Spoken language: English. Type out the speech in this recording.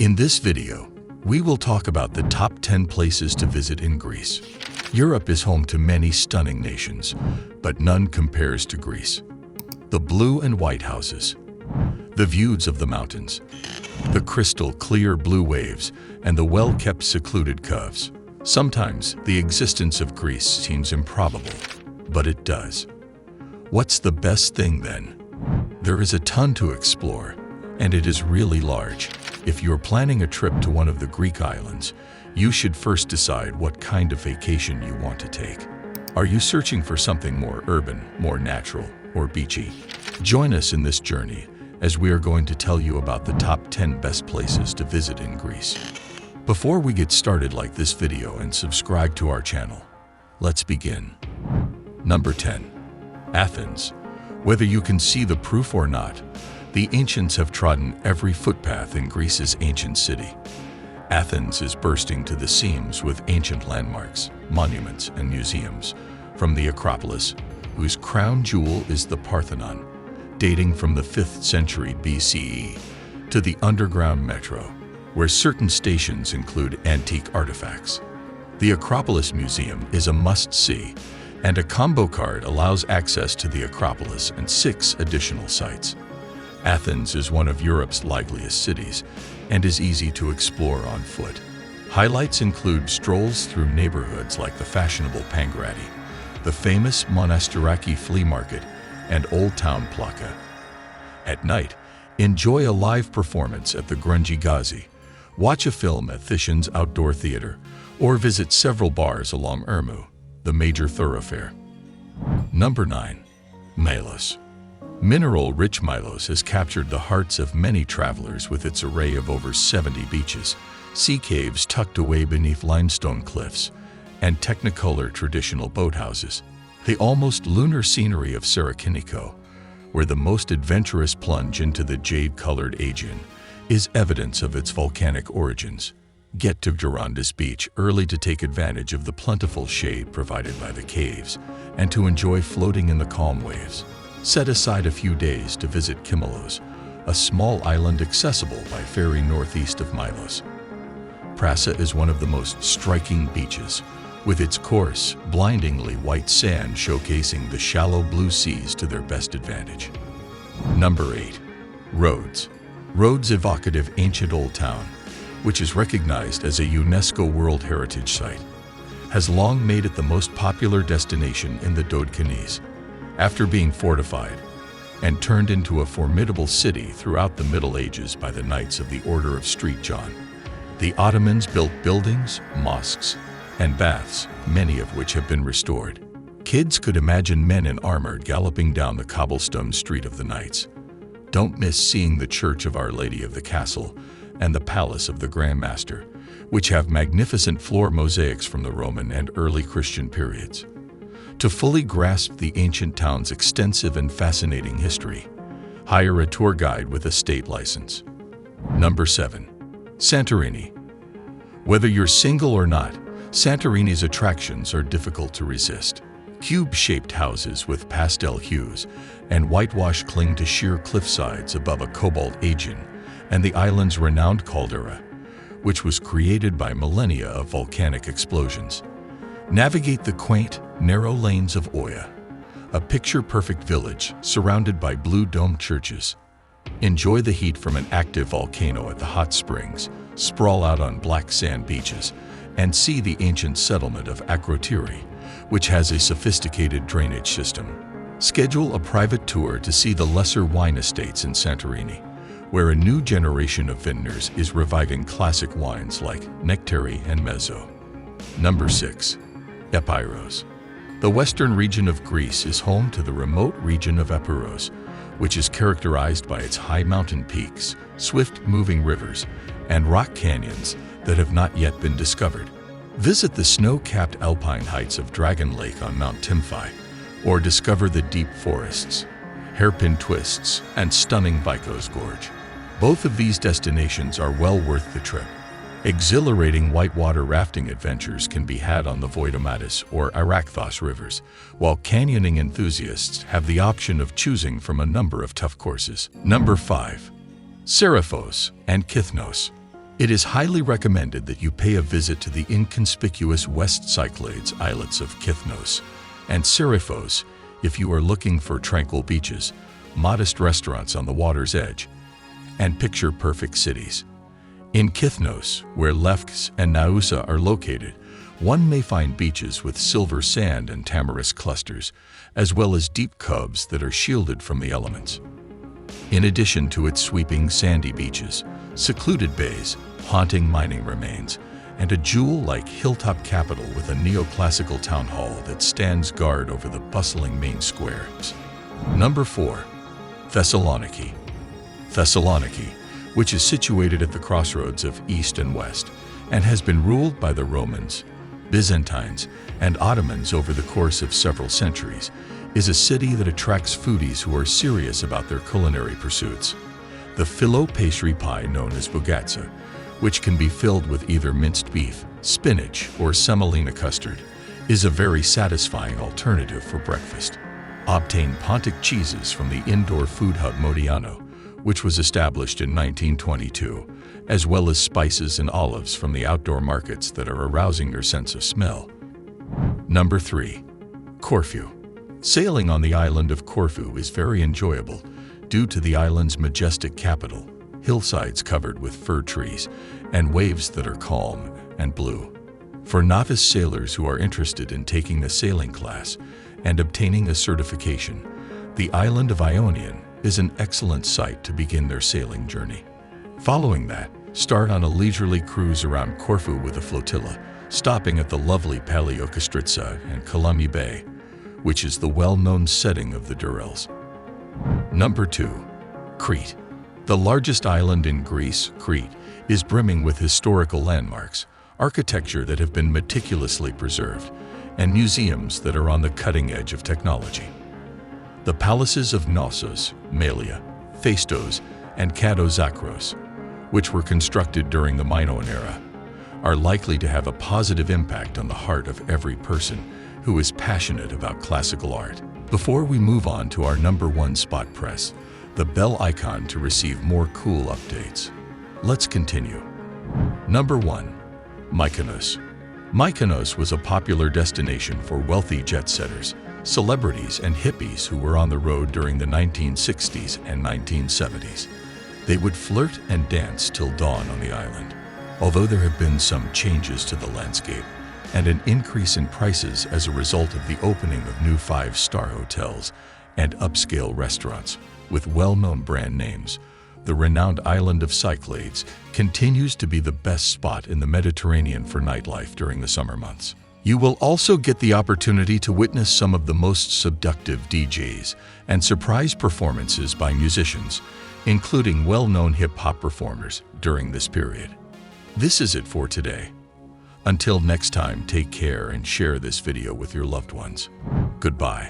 In this video, we will talk about the top 10 places to visit in Greece. Europe is home to many stunning nations, but none compares to Greece. The blue and white houses, the views of the mountains, the crystal clear blue waves, and the well-kept secluded coves. Sometimes the existence of Greece seems improbable, but it does. What's the best thing then? There is a ton to explore, and it is really large. If you're planning a trip to one of the Greek islands, you should first decide what kind of vacation you want to take. Are you searching for something more urban, more natural, or beachy? Join us in this journey as we are going to tell you about the top 10 best places to visit in Greece. Before we get started, like this video and subscribe to our channel. Let's begin. Number 10. Athens. Whether you can see the proof or not, the ancients have trodden every footpath in Greece's ancient city. Athens is bursting to the seams with ancient landmarks, monuments, and museums, from the Acropolis, whose crown jewel is the Parthenon, dating from the 5th century BCE, to the underground metro, where certain stations include antique artifacts. The Acropolis Museum is a must-see, and a combo card allows access to the Acropolis and 6 additional sites. Athens is one of Europe's liveliest cities and is easy to explore on foot. Highlights include strolls through neighborhoods like the fashionable Pangrati, the famous Monastiraki flea market, and Old Town Plaka. At night, enjoy a live performance at the Grungy Gazi, watch a film at Thishan's Outdoor Theater, or visit several bars along Ermu, the major thoroughfare. Number 9. Milos. Mineral-rich Milos has captured the hearts of many travelers with its array of over 70 beaches, sea caves tucked away beneath limestone cliffs, and technicolor traditional boathouses. The almost lunar scenery of Thessaloniki, where the most adventurous plunge into the jade-colored Aegean, is evidence of its volcanic origins. Get to Gerondas Beach early to take advantage of the plentiful shade provided by the caves and to enjoy floating in the calm waves. Set aside a few days to visit Milos, a small island accessible by ferry northeast of Milos. Prasa is one of the most striking beaches, with its coarse, blindingly white sand showcasing the shallow blue seas to their best advantage. Number 8. Rhodes. Rhodes' evocative ancient old town, which is recognized as a UNESCO World Heritage Site, has long made it the most popular destination in the Dodecanese. After being fortified and turned into a formidable city throughout the Middle Ages by the Knights of the Order of St. John, the Ottomans built buildings, mosques, and baths, many of which have been restored. Kids could imagine men in armor galloping down the cobblestone street of the Knights. Don't miss seeing the Church of Our Lady of the Castle and the Palace of the Grand Master, which have magnificent floor mosaics from the Roman and early Christian periods. To fully grasp the ancient town's extensive and fascinating history, hire a tour guide with a state license. Number 7. Santorini. Whether you're single or not, Santorini's attractions are difficult to resist. Cube-shaped houses with pastel hues and whitewash cling to sheer cliffsides above a cobalt Aegean and the island's renowned caldera, which was created by millennia of volcanic explosions. Navigate the quaint, narrow lanes of Oia, a picture-perfect village surrounded by blue-domed churches. Enjoy the heat from an active volcano at the hot springs, sprawl out on black sand beaches, and see the ancient settlement of Acropolis, which has a sophisticated drainage system. Schedule a private tour to see the lesser wine estates in Santorini, where a new generation of vintners is reviving classic wines like Nectari and Mezzo. Number 6. Epiros. The western region of Greece is home to the remote region of Epiros, which is characterized by its high mountain peaks, swift-moving rivers, and rock canyons that have not yet been discovered. Visit the snow-capped alpine heights of Dragon Lake on Mount Tymphi, or discover the deep forests, hairpin twists, and stunning Vikos Gorge. Both of these destinations are well worth the trip. Exhilarating whitewater rafting adventures can be had on the Voidomatis or Arakhthos rivers, while canyoning enthusiasts have the option of choosing from a number of tough courses. Number 5. Seraphos and Kithnos. It is highly recommended that you pay a visit to the inconspicuous West Cyclades islets of Kithnos and Sifnos if you are looking for tranquil beaches, modest restaurants on the water's edge, and picture-perfect cities. In Kithnos, where Lefkes and Naousa are located, one may find beaches with silver sand and tamarisk clusters, as well as deep coves that are shielded from the elements. In addition to its sweeping sandy beaches, secluded bays, haunting mining remains, and a jewel-like hilltop capital with a neoclassical town hall that stands guard over the bustling main square. Number 4. Thessaloniki. Thessaloniki, which is situated at the crossroads of East and West, and has been ruled by the Romans, Byzantines, and Ottomans over the course of several centuries, is a city that attracts foodies who are serious about their culinary pursuits. The filo pastry pie known as bugatsa, which can be filled with either minced beef, spinach, or semolina custard, is a very satisfying alternative for breakfast. Obtain Pontic cheeses from the indoor food hub Modiano, which was established in 1922, as well as spices and olives from the outdoor markets that are arousing your sense of smell. Number 3. Corfu. Sailing on the island of Corfu is very enjoyable due to the island's majestic capital, hillsides covered with fir trees, and waves that are calm and blue. For novice sailors who are interested in taking the sailing class and obtaining a certification, the island of Ionian is an excellent site to begin their sailing journey. Following that, start on a leisurely cruise around Corfu with a flotilla, stopping at the lovely Paleokastritsa and Kalami Bay, which is the well-known setting of the Durrells. Number 2. Crete. The largest island in Greece, Crete, is brimming with historical landmarks, architecture that have been meticulously preserved, and museums that are on the cutting edge of technology. The palaces of Knossos, Malia, Phaistos, and Katozakros, which were constructed during the Minoan era, are likely to have a positive impact on the heart of every person who is passionate about classical art. Before we move on to our number 1 spot, press the bell icon to receive more cool updates. Let's continue. Number 1. Mykonos. Mykonos was a popular destination for wealthy jet-setters, celebrities, and hippies who were on the road during the 1960s and 1970s. They would flirt and dance till dawn on the island. Although there have been some changes to the landscape and an increase in prices as a result of the opening of new 5-star hotels and upscale restaurants with well-known brand names, the renowned island of Cyclades continues to be the best spot in the Mediterranean for nightlife during the summer months. You will also get the opportunity to witness some of the most seductive DJs and surprise performances by musicians, including well-known hip-hop performers during this period. This is it for today. Until next time, take care and share this video with your loved ones. Goodbye.